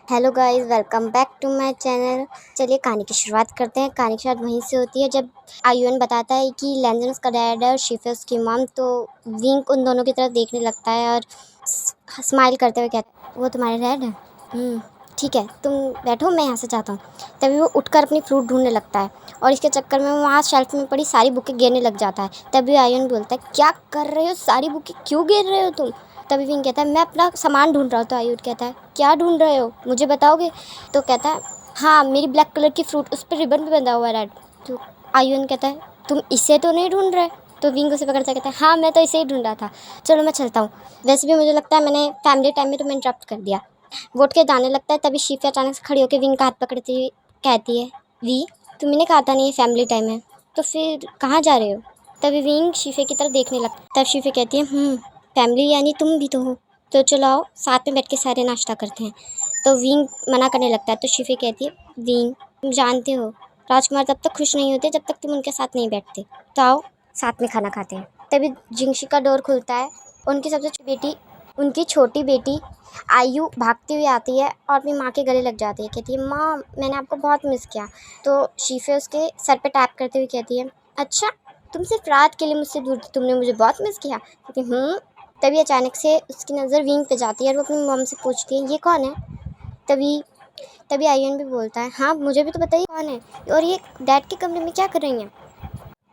Hello guys, welcome back to my channel. चलिए कहानी की शुरुआत करते हैं। कहानी की शुरुआत वहीं से होती है जब आयुन बताता है कि लैंजन उसका डैड है और शिफा उसकी मॉम। तो विंक उन दोनों की तरफ देखने लगता है और स्माइल करते हुए कहता है, वो तुम्हारे डैड है? ठीक है, तुम बैठो, मैं यहाँ से जाता हूँ। तभी वो उठकर अपनी फ्रूट ढूंढने लगता है और इसके चक्कर में वो वहाँ शेल्फ में पड़ी सारी बुकें गिरने लग जाता है। तभी आयुन बोलता है, क्या कर रहे हो, सारी बुकें क्यों गिर रहे हो तुम? तभी विंग कहता है, मैं अपना सामान ढूंढ रहा हूँ। तो आयुन कहता है, क्या ढूंढ रहे हो, मुझे बताओगे? तो कहता है, हाँ, मेरी ब्लैक कलर की फ्रूट, उस पर रिबन भी बंधा हुआ है रेड। तो आयुन कहता है, तुम इसे तो नहीं ढूंढ रहे? तो विंग उसे पकड़ता कहता है, हाँ, मैं तो इसे ही ढूंढ रहा था। चलो मैं चलता हूँ। वैसे भी मुझे लगता है मैंने फैमिली टाइम में तुम्हें इंटरप्ट कर दिया। वो उठ के जाने लगता है। तभी शिफा अचानक से खड़ी होकर विंग का हाथ पकड़ती हुई कहती है, वी, तुमने कहा था नहीं ये फैमिली टाइम है, तो फिर कहाँ जा रहे हो? तभी विंग शिफा की तरफ देखने लगता है। तब शिफा कहती है, फैमिली यानी तुम भी तो हो, तो चलो आओ साथ में बैठ के सारे नाश्ता करते हैं। तो विंग मना करने लगता है। तो शिफा कहती है, विंग, तुम जानते हो राजकुमार तब तक खुश नहीं होते जब तक तुम उनके साथ नहीं बैठते, तो आओ साथ में खाना खाते हैं। तभी जिंगशी का डोर खुलता है। उनकी छोटी बेटी आयु भागती हुई आती है और अपनी माँ के गले लग जाती है। कहती है, माँ, मैंने आपको बहुत मिस किया। तो शिफा उसके सर पे टैप करते हुए कहती है, अच्छा, तुम सिर्फ रात के लिए मुझसे दूर थी, तुमने मुझे बहुत मिस किया? कहती तभी अचानक से उसकी नज़र विंग पे जाती है और वो अपनी मॉम से पूछती है, ये कौन है? तभी तभी आयन भी बोलता है, हाँ, मुझे भी तो बताइए कौन है, और ये डैड के कमरे में क्या कर रही हैं?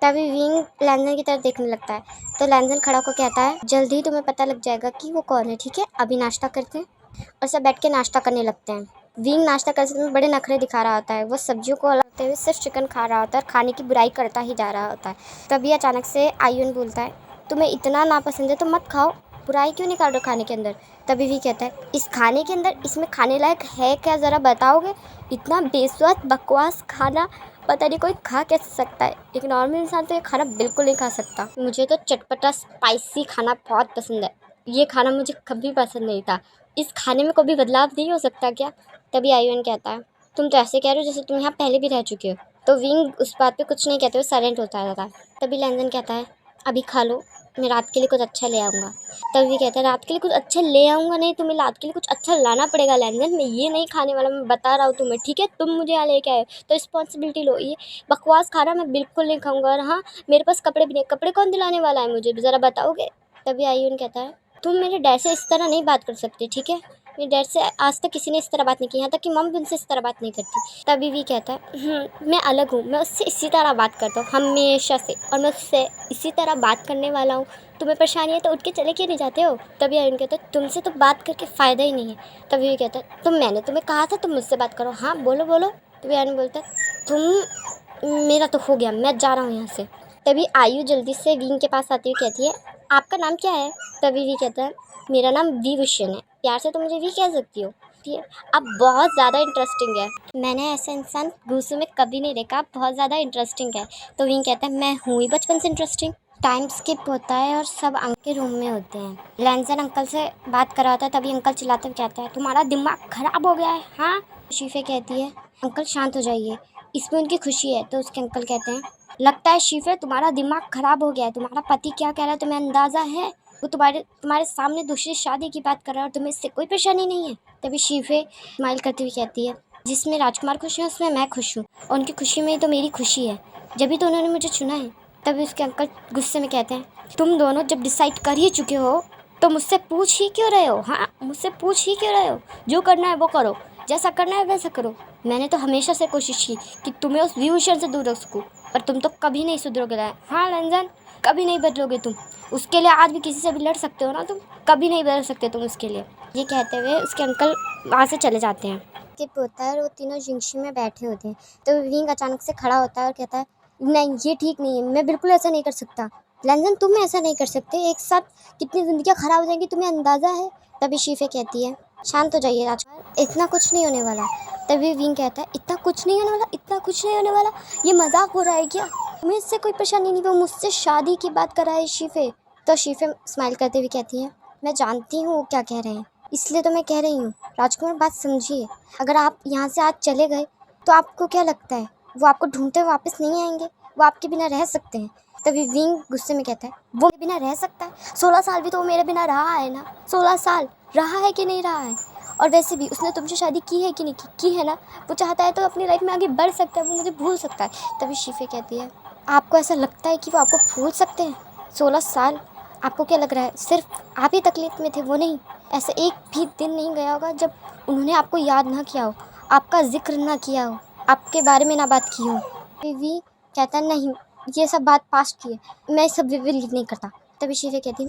तभी विंग लैंजन की तरफ देखने लगता है। तो लैंजन खड़ा होकर कहता है, जल्दी ही तुम्हें पता लग जाएगा कि वो कौन है, ठीक है? अभी नाश्ता करते हैं। और सब बैठ के नाश्ता करने लगते हैं। विंग नाश्ता करते समय बड़े नखरे दिखा रहा होता है। वो सब्जियों को अलग करते हुए सिर्फ चिकन खा रहा होता है और खाने की बुराई करता ही जा रहा होता है। तभी अचानक से आयुन बोलता है, तुम्हें इतना नापसंद है तो मत खाओ, बुराई क्यों निकाल रहे हो खाने के अंदर? तभी भी कहता है, इस खाने के अंदर, इसमें खाने लायक है क्या, ज़रा बताओगे? इतना बेस्वाद बकवास खाना पता नहीं कोई खा कैसे सकता है। एक नॉर्मल इंसान तो ये खाना बिल्कुल नहीं खा सकता। मुझे तो चटपटा स्पाइसी खाना बहुत पसंद है, ये खाना मुझे कभी पसंद नहीं था। इस खाने में कोई भी बदलाव नहीं हो सकता क्या? तभी आयुन कहता है, तुम तो ऐसे कह रहे हो जैसे तुम यहाँ पहले भी रह चुके हो। तो विंग उस बात पे कुछ नहीं कहते हुए साइलेंट होता रहता है। तभी लैंजन कहता है, अभी खा लो, मैं रात के लिए कुछ अच्छा ले आऊँगा। तभी कहता है, रात के लिए कुछ अच्छा ले आऊँगा? नहीं, तुम्हें रात के लिए कुछ अच्छा लाना पड़ेगा लैंजन, मैं ये नहीं खाने वाला, मैं बता रहा हूँ तुम्हें, ठीक है? तुम मुझे यहाँ लेके आए तो रिस्पॉन्सिबिलिटी लो। ये बकवास खाना मैं बिल्कुल नहीं खाऊंगा। और हाँ, मेरे पास कपड़े भी नहीं, कपड़े कौन दिलाने वाला है मुझे, ज़रा बताओगे? तभी आयुन कहता है, तुम मेरे डैड से इस तरह नहीं बात कर सकती, ठीक है? मेरे डैड से आज तक किसी ने इस तरह बात नहीं की, यहाँ तक कि मम भी उनसे इस तरह बात नहीं करती। तभी भी कहता है, मैं अलग हूँ, मैं उससे इसी तरह बात करता हूँ हमेशा से, और मैं उससे इसी तरह बात करने वाला हूँ। तुम्हें परेशानी है तो उठ के चले क्यों नहीं जाते हो? तभी आयुन कहता है, तुमसे तो बात करके फ़ायदा ही नहीं है। तभी भी कहता है, मैंने तुम्हें कहा था तुम मुझसे बात करो, हाँ बोलो बोलो। तभी आयुन बोलता है, मेरा तो हो गया, मैं जा रहा हूँ यहाँ से। तभी आयु जल्दी से विंग के पास आती हुई कहती है, आपका नाम क्या है? तभी वी कहता है, मेरा नाम वी भूषण है, प्यार से तो मुझे वी कह सकती हो। ठीक है, अब बहुत ज़्यादा इंटरेस्टिंग है, मैंने ऐसा इंसान गुस्से में कभी नहीं देखा, बहुत ज़्यादा इंटरेस्टिंग है। तो विंग कहता है, मैं हूँ ही बचपन से इंटरेस्टिंग। टाइम स्किप होता है और सब अंकल के रूम में होते हैं। लैंजन अंकल से बात कर रहा था। तभी अंकल चिल्लाते हुए कहता है, तुम्हारा दिमाग खराब हो गया है, हाँ? शिफे कहती है, अंकल शांत हो जाइए, इसमें उनकी खुशी है। तो उसके अंकल कहते हैं, लगता है शिफे तुम्हारा दिमाग खराब हो गया है, तुम्हारा पति क्या कह रहा है तुम्हें अंदाज़ा है? वो तुम्हारे सामने दूसरी शादी की बात कर रहा है और तुम्हें इससे कोई परेशानी नहीं है। तभी शिफे स्माइल करते हुए कहती है, जिसमें राजकुमार खुश है उसमें मैं खुश हूँ, और उनकी खुशी में ही तो मेरी खुशी है, जब भी तो उन्होंने मुझे चुना है। तभी उसके अंकल गुस्से में कहते हैं, तुम दोनों जब डिसाइड कर ही चुके हो तो मुझसे पूछ ही क्यों रहे हो? हाँ, मुझसे पूछ ही क्यों रहे हो? जो करना है वो करो, जैसा करना है वैसा करो। मैंने तो हमेशा से कोशिश की कि तुम्हें उस विभूषण से दूर रख सकूँ, पर तुम तो कभी नहीं सुधरोगे। हाँ लंजन, कभी नहीं बदलोगे तुम। उसके लिए आज भी किसी से भी लड़ सकते हो ना, तुम कभी नहीं बदल सकते तुम उसके लिए। ये कहते हुए उसके अंकल वहाँ से चले जाते हैं। स्किप होता है और वो तीनों जिंगशी में बैठे होते हैं। तो विंग अचानक से खड़ा होता है और कहता है, नहीं, ये ठीक नहीं है, मैं बिल्कुल ऐसा नहीं कर सकता। लंजन, तुम ऐसा नहीं कर सकते, एक साथ कितनी ज़िंदगियाँ ख़राब हो जाएंगी, तुम्हें अंदाज़ा है? तभी शिफे कहती है, शांत हो जाइए राजकुमार, इतना कुछ नहीं होने वाला। तभी विंग कहता है, इतना कुछ नहीं होने वाला, इतना कुछ नहीं होने वाला, ये मजाक हो रहा है क्या? तुम्हें इससे कोई परेशानी नहीं, वो मुझसे शादी की बात कर रहा है शिफे। तो शिफे स्माइल करते हुए कहती है, मैं जानती हूँ वो क्या कह रहे हैं, इसलिए तो मैं कह रही हूँ। राजकुमार, बात समझिए, अगर आप यहाँ से आज चले गए तो आपको क्या लगता है वो आपको ढूंढते हुए वापस नहीं आएंगे? वो आपके बिना रह सकते हैं। तभी विंग गुस्से में कहता है, वो मेरे बिना रह सकता है? 16 साल भी तो वो मेरे बिना रहा है ना, 16 साल रहा है कि नहीं रहा है? और वैसे भी उसने तुमसे शादी की है कि नहीं की है ना। वो चाहता है तो अपनी लाइफ में आगे बढ़ सकता है, वो मुझे भूल सकता है। तभी शिफे कहती है आपको ऐसा लगता है कि वो आपको भूल सकते हैं? 16 साल, आपको क्या लग रहा है सिर्फ आप ही तकलीफ में थे, वो नहीं? ऐसा एक भी दिन नहीं गया होगा जब उन्होंने आपको याद ना किया हो, आपका जिक्र ना किया हो, आपके बारे में ना बात की हो। भी कहता है नहीं, ये सब बात पास्ट की है, मैं सब बिलीव नहीं करता। तभी शिफे कहती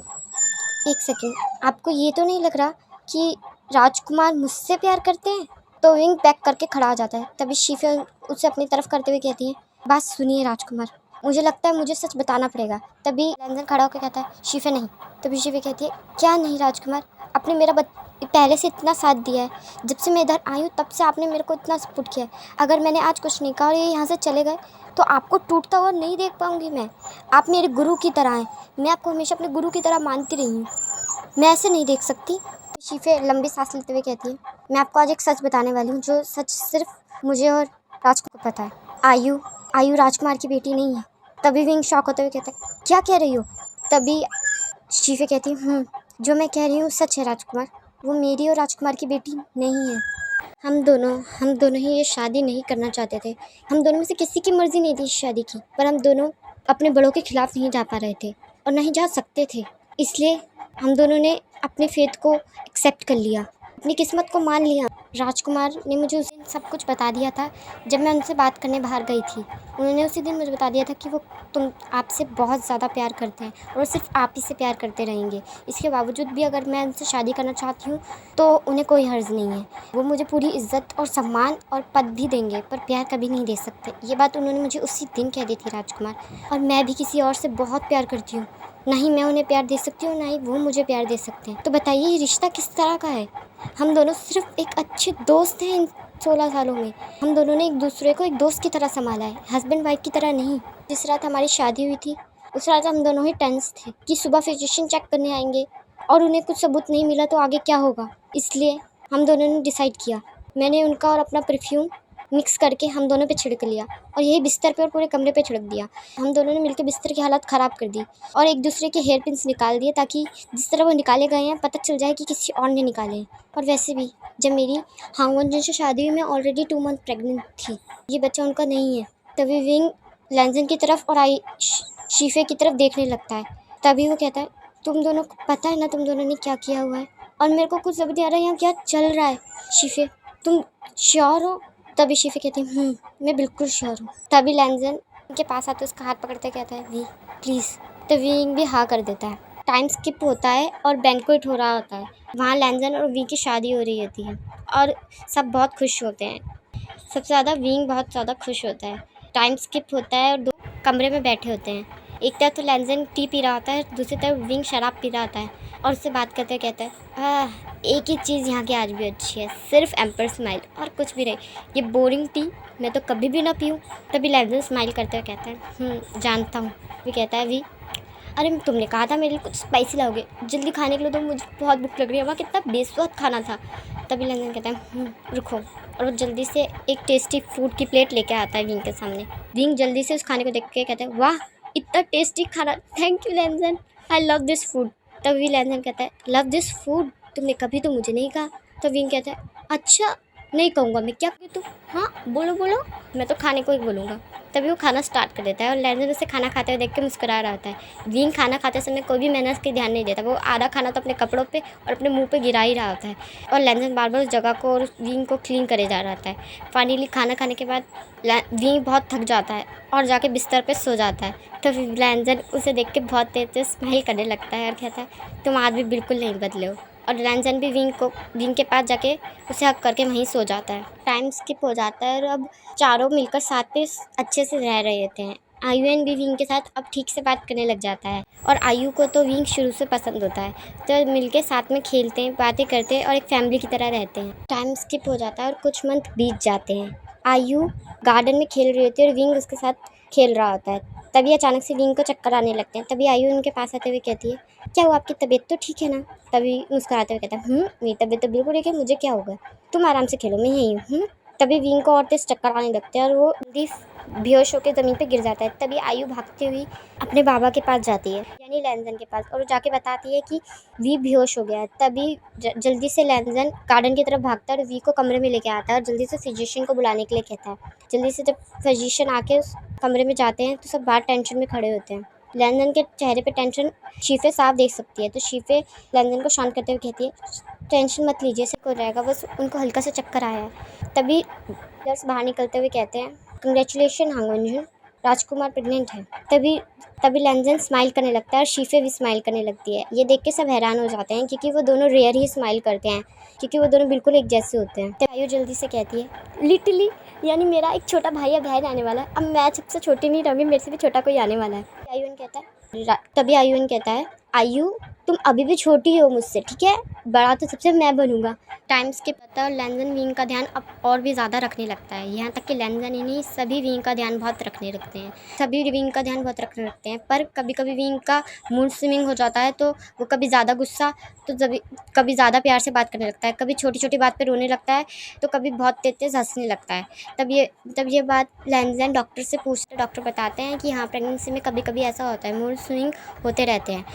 एक सेकेंड, आपको ये तो नहीं लग रहा कि राजकुमार मुझसे प्यार करते हैं? तो विंग बैक करके खड़ा हो जाता है। तभी शिफे उसे अपनी तरफ करते हुए कहती है बात सुनिए राजकुमार, मुझे लगता है मुझे सच बताना पड़ेगा। तभी लैंजन खड़ा होकर कहता है शिफे नहीं। तभी शिफे कहती है क्या नहीं राजकुमार, आपने मेरा पहले से इतना साथ दिया है, जब से मैं इधर आई हूँ तब से आपने मेरे को इतना सपोर्ट किया है। अगर मैंने आज कुछ नहीं कहा और ये यहाँ से चले गए तो आपको टूटता हुआ नहीं देख पाऊँगी मैं। आप मेरे गुरु की तरह हैं, मैं आपको हमेशा अपने गुरु की तरह मानती रही हूँ, मैं ऐसे नहीं देख सकती। शिफे लंबी सांस लेते हुए कहती है मैं आपको आज एक सच बताने वाली हूँ, जो सच सिर्फ मुझे और राजकुमार को पता है। आयु आयु राजकुमार की बेटी नहीं है। तभी विंग शॉक होते हुए कहता है क्या कह रही हो? तभी शिफे कहती है जो मैं कह रही हूँ सच है राजकुमार, वो मेरी और राजकुमार की बेटी नहीं है। हम दोनों ही ये शादी नहीं करना चाहते थे। हम दोनों में से किसी की मर्जी नहीं थी इस शादी की, पर हम दोनों अपने बड़ों के खिलाफ नहीं जा पा रहे थे और नहीं जा सकते थे। इसलिए हम दोनों ने अपने फेथ को एक्सेप्ट कर लिया, अपनी किस्मत को मान लिया। राजकुमार ने मुझे उस दिन सब कुछ बता दिया था जब मैं उनसे बात करने बाहर गई थी। उन्होंने उसी दिन मुझे बता दिया था कि वो आपसे बहुत ज़्यादा प्यार करते हैं और सिर्फ आप ही से प्यार करते रहेंगे। इसके बावजूद भी अगर मैं उनसे शादी करना चाहती हूँ तो उन्हें कोई हर्ज नहीं है। वो मुझे पूरी इज्जत और सम्मान और पद भी देंगे, पर प्यार कभी नहीं दे सकते। ये बात उन्होंने मुझे उसी दिन कह दी थी राजकुमार। और मैं भी किसी और से बहुत प्यार करती हूँ, ना ही मैं उन्हें प्यार दे सकती हूँ, ना ही वो मुझे प्यार दे सकते हैं। तो बताइए ये रिश्ता किस तरह का है? हम दोनों सिर्फ एक अच्छे दोस्त हैं। इन 16 सालों में हम दोनों ने एक दूसरे को एक दोस्त की तरह संभाला है, हस्बैंड वाइफ की तरह नहीं। जिस रात हमारी शादी हुई थी उस रात हम दोनों ही टेंस थे कि सुबह फिजिशियन चेक करने आएंगे और उन्हें कुछ सबूत नहीं मिला तो आगे क्या होगा। इसलिए हम दोनों ने डिसाइड किया, मैंने उनका और अपना परफ्यूम मिक्स करके हम दोनों पे छिड़क लिया और यही बिस्तर पे और पूरे कमरे पे छिड़क दिया। हम दोनों ने मिलकर बिस्तर की हालत ख़राब कर दी और एक दूसरे के हेयर पिन्स निकाल दिए ताकि जिस तरह वो निकाले गए हैं पता चल जाए कि किसी और ने निकाले हैं। और वैसे भी जब मेरी हांगवॉन जिनसे शादी हुई मैं ऑलरेडी 2 मंथ प्रेग्नेंट थी, ये बच्चा उनका नहीं है। तभी विंग लैंजन की तरफ और शिफे की तरफ देखने लगता है। तभी वो कहता है तुम दोनों को पता है ना तुम दोनों ने क्या किया हुआ है? और मेरे को कुछ समझ नहीं आ रहा है यहाँ क्या चल रहा है। शिफे तुम श्योर हो? तभी शिफे कहती है मैं बिल्कुल श्योर हूँ। तभी लैंजन उनके पास आते उसका हाथ पकड़ते कहता है वी प्लीज़। तो विंग भी हाँ कर देता है। टाइम स्किप होता है और बैंक्वेट हो रहा होता है। वहाँ लैंजन और वी की शादी हो रही होती है और सब बहुत खुश होते हैं। सबसे ज़्यादा विंग बहुत ज़्यादा खुश होता है। टाइम स्किप होता है और दो कमरे में बैठे होते हैं। एक तरफ तो लैंजन टी पी रहा होता है, दूसरी तरफ विंग शराब पी रहा होता है और उससे बात करते कहता है एक ही चीज़ यहाँ की आज भी अच्छी है, सिर्फ एम्पर स्माइल और कुछ भी नहीं। ये बोरिंग टी मैं तो कभी भी ना पीऊँ। तभी लैंजन स्माइल करते हुए कहता है जानता हूँ। भी कहता है वी अरे तुमने कहा था मेरे लिए कुछ स्पाइसी लाओगे, जल्दी खाने के लिए, तो मुझे बहुत भूख लग रही है। वहाँ कितना बेस्वाद खाना था। तभी लैंजन कहता है रुको, और वो जल्दी से एक टेस्टी फूड की प्लेट लेके आता है विंग के सामने। विंग जल्दी से उस खाने को देख के कहता है वाह इतना टेस्टी खाना, थैंक यू लैंजन, आई लव दिस फूड। तभी लैंजन कहता है लव दिस फूड, तुमने कभी तो मुझे नहीं कहा। तो विंग कहता है अच्छा नहीं कहूँगा मैं, क्या कहूँ? हाँ बोलो बोलो, मैं तो खाने को ही बोलूँगा। तभी वो खाना स्टार्ट कर देता है और लैंजन उसे खाना खाते हुए देख के मुस्कुरा रहा होता है। विंग खाना खाते समय कोई भी मैनर्स की ध्यान नहीं देता, वो आधा खाना तो अपने कपड़ों पे और अपने मुंह पे गिरा ही रहा होता है और लैंजन बार बार उस जगह को और विंग को क्लीन करे जा रहा होता है। फाइनली खाना खाने के बाद विंग बहुत थक जाता है और जाके बिस्तर पे सो जाता है। तो फिर लैंजन उसे देख के बहुत तेज से स्माइल करने लगता है और कहता है तुम आज भी बिल्कुल नहीं बदले हो। और लैंजन भी विंग के पास जाके उसे हक करके वहीं सो जाता है। टाइम स्किप हो जाता है और अब चारों मिलकर साथ पे अच्छे से रह रहे होते हैं। आयु भी विंग के साथ अब ठीक से बात करने लग जाता है और आयु को तो विंग शुरू से पसंद होता है, तो मिलके साथ में खेलते हैं, बातें करते हैं और एक फैमिली की तरह रहते हैं। टाइम स्किप हो जाता है और कुछ मंथ बीत जाते हैं। आयु गार्डन में खेल रही होती है और विंग उसके साथ खेल रहा होता है। तभी अचानक से विंग को चक्कर आने लगते हैं। तभी आयु उनके पास आते हुए कहती है क्या हुआ, आपकी तबीयत तो ठीक है ना? तभी मुस्कुराते हुए कहता है मेरी तबीयत तो बिल्कुल ठीक है, मुझे क्या होगा, तुम आराम से खेलो, मैं यहीं हूँ। तभी विंग को और तेज चक्कर आने लगते हैं और वो बेहोश होकर ज़मीन पे गिर जाता है। तभी आयु भागती हुई अपने बाबा के पास जाती है, यानी लैंजन के पास, और वो जाके बताती है कि वी बेहोश हो गया है। तभी जल्दी से लैंजन गार्डन की तरफ भागता है और वी को कमरे में लेके आता है और जल्दी से फिजिशियन को बुलाने के लिए कहता है। जल्दी से जब फिजिशियन आके उस कमरे में जाते हैं तो सब बाहर टेंशन में खड़े होते हैं। लैंजन के चेहरे पे टेंशन शीफे साफ देख सकती है, तो शीफे लैंजन को शांत करते हुए कहती है टेंशन मत लीजिए, सब हो जाएगा, बस उनको हल्का सा चक्कर आया है। तभी नर्स बाहर निकलते हुए कहते हैं कंग्रेचुलेशन हांगवनजुन, राजकुमार प्रेग्नेंट है। तभी तभी लैंजन स्माइल करने लगता है और शीफे भी स्माइल करने लगती है। ये देख के सब हैरान हो जाते हैं क्योंकि वो दोनों रेयर ही स्माइल करते हैं, क्योंकि वो दोनों बिल्कुल एक जैसे होते हैं। तो आयु जल्दी से कहती है लिटली, यानी मेरा एक छोटा भाई या बहन आने वाला है, अब मैं सबसे छोटी नहीं रहूँगी, मेरे से भी छोटा कोई आने वाला है। तभी आयुन कहता है आयु तुम अभी भी छोटी हो मुझसे, ठीक है, बड़ा तो सबसे मैं बनूंगा। टाइम स्किप होता है और लैंजन विंग का ध्यान अब और भी ज़्यादा रखने लगता है। यहाँ तक कि लैंजन ही नहीं, सभी विंग का ध्यान बहुत रखने लगते हैं, पर कभी कभी विंग का मूड स्विंग हो जाता है, तो वो कभी ज़्यादा गुस्सा, तो कभी ज़्यादा प्यार से बात करने लगता है, कभी छोटी छोटी बात पर रोने लगता है, तो कभी बहुत तेज तेज हंसने लगता है। तब ये बात लैंजन डॉक्टर से पूछते, डॉक्टर बताते हैं कि हाँ, प्रेगनेंसी में कभी कभी ऐसा होता है, मूड स्विंग होते रहते हैं।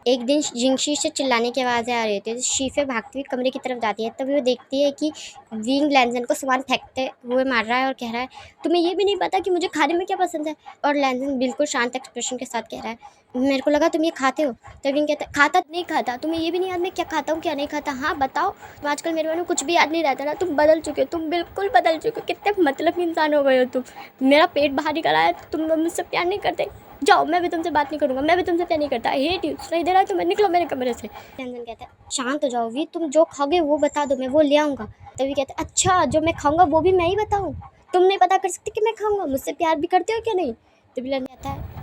एक दिन जिंगशी से चिल्लाने की आवाज़ें आ रही थी, तो शीफे भागती हुई कमरे की तरफ जाती है। तभी वो देखती है कि विंग लैंजन को सामान फेंकते हुए मार रहा है और कह रहा है तुम्हें ये भी नहीं पता कि मुझे खाने में क्या पसंद है। और लैंजन बिल्कुल शांत एक्सप्रेशन के साथ कह रहा है मेरे को लगा तुम ये खाते हो। तो विंग कहता है खाता नहीं खाता, तुम्हें ये भी नहीं याद मैं क्या खाता हूँ क्या नहीं खाता, हाँ बताओ, तुम आजकल मेरे बारे में कुछ भी याद नहीं रहता ना, तुम बदल चुके हो, तुम बिल्कुल बदल चुके हो, कितने मतलब इंसान हो गए हो तुम, मेरा पेट बाहर निकल आया, तुम मुझसे प्यार नहीं करते, जाओ मैं भी तुमसे बात नहीं करूँगा, मैं भी तुमसे प्यार नहीं करता, हेट यू, सुनाई दे रहा है तुम्हें, निकलो मेरे कमरे से। लैंजन कहता है शांत हो जाओ वी, तुम जो खाओगे वो बता दो, मैं वो ले आऊँगा। तभी कहता है अच्छा जो मैं खाऊंगा वो भी मैं ही बताऊँ, तुम नहीं पता कर सकते कि मैं खाऊंगा, मुझसे प्यार भी करते हो क्या नहीं। तभी लैंजन कहता है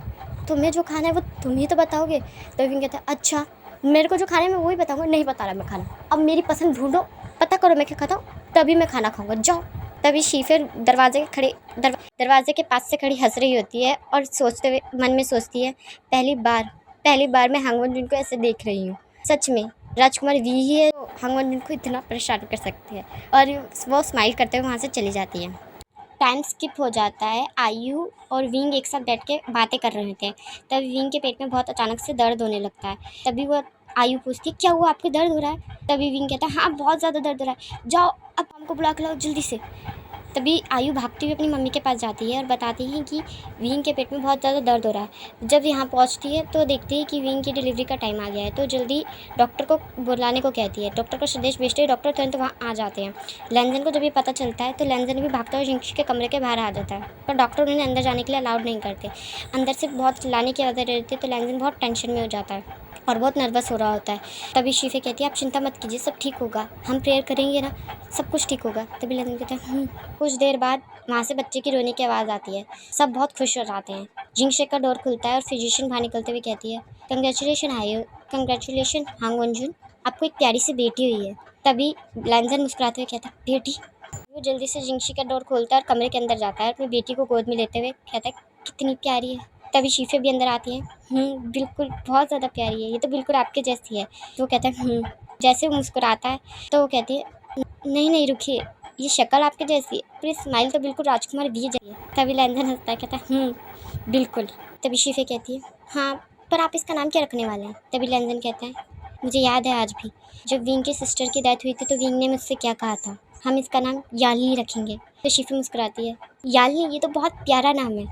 तुम्हें जो खाना है वो तुम ही तो बताओगे। तभी कहता है अच्छा मेरे को जो खाना है मैं वही बताऊँगा, नहीं बता रहा मैं खाना, अब मेरी पसंद ढूंढो, पता करो मैं क्या खाता हूँ, तभी मैं खाना खाऊंगा, जाओ। तभी शीफे दरवाजे के पास से खड़ी हंस रही होती है और मन में सोचती है पहली बार मैं हांगवनजुन को ऐसे देख रही हूँ, सच में राजकुमार वी ही है जो हांगवनजुन को इतना परेशान कर सकती है। और वो स्माइल करते हुए वहाँ से चली जाती है। टाइम स्किप हो जाता है, आयु और विंग एक साथ बैठ के बातें कर रहे होते हैं। तभी विंग के पेट में बहुत अचानक से दर्द होने लगता है। तभी वो आयु पूछती है क्या हुआ, आपको दर्द हो रहा है। तभी विंग कहता है हाँ बहुत ज़्यादा दर्द हो रहा है, जाओ अब हमको बुला के लाओ जल्दी से। तभी आयु भागती हुई अपनी मम्मी के पास जाती है और बताती है कि विंग के पेट में बहुत ज़्यादा दर्द हो रहा है। जब यहाँ पहुँचती है तो देखती है कि विंग की डिलीवरी का टाइम आ गया है, तो जल्दी डॉक्टर को बुलाने को कहती है। डॉक्टर को संदेश भेजते ही डॉक्टर तुरंत वहाँ आ जाते हैं। लैंजन को जब ये पता चलता है तो लैंजन भी भागता हुआ जिंगशी के कमरे के बाहर आ जाता है, पर डॉक्टर उन्हें अंदर जाने के लिए अलाउड नहीं करते। अंदर से बहुत चिल्लाने की आवाज़ें रहती है, तो लैंजन बहुत टेंशन में हो जाता है और बहुत नर्वस हो रहा होता है। तभी शीफे कहती है आप चिंता मत कीजिए, सब ठीक होगा, हम प्रेयर करेंगे ना, सब कुछ ठीक होगा। तभी लैंजन कहता है कुछ देर बाद वहाँ से बच्चे की रोने की आवाज़ आती है, सब बहुत खुश हो जाते हैं। जिंगशे का डोर खुलता है और फिजिशियन बाहर निकलते हुए कहती है कंग्रेचुलेशन हांगवनजुन, आपको एक प्यारी सी बेटी हुई है। तभी लैंजन मुस्कुराते हुए कहता है बेटी। वो जल्दी से जिंगशी का डोर खोलता है और कमरे के अंदर जाता है, अपनी बेटी को गोद में लेते हुए कहता है कितनी प्यारी है। तभी शीफे भी अंदर आती हैं, बिल्कुल बहुत ज़्यादा प्यारी है, ये तो बिल्कुल आपके जैसी है। तो वो कहता है जैसे वो मुस्कुराता है तो वो कहती है नहीं रुकिए, ये शक्ल आपके जैसी है, पर स्माइल तो बिल्कुल राजकुमार भी चाहिए। तभी लैंजन हंसता है, कहता है बिल्कुल। तभी शीफे कहती है हाँ पर आप इसका नाम क्या रखने वाले हैं। तभी लैंजन कहता है मुझे याद है आज भी जब विंग की सिस्टर की डेथ हुई थी तो विंग ने मुझसे क्या कहा था, हम इसका नाम याली रखेंगे। तो शीफे मुस्कुराती है याली, ये तो बहुत प्यारा नाम है।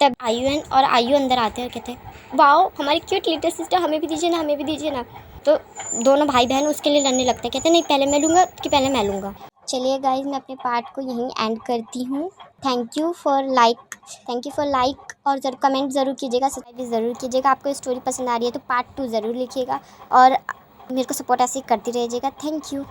तब आयु अंदर आते हैं और कहते हैं वाओ हमारी क्यूट लिटिल सिस्टर, हमें भी दीजिए ना, हमें भी दीजिए ना। तो दोनों भाई बहन उसके लिए लड़ने लगते हैं, कहते हैं नहीं पहले मैं लूँगा कि पहले मैं लूँगा। चलिए गाइज मैं अपने पार्ट को यहीं एंड करती हूँ। थैंक यू फॉर लाइक और ज़रूर कमेंट ज़रूर कीजिएगा, सब्सक्राइब भी ज़रूर कीजिएगा। आपको स्टोरी पसंद आ रही है तो पार्ट 2 ज़रूर लिखिएगा और मेरे को सपोर्ट ऐसे ही करती रहिएगा। Thank you.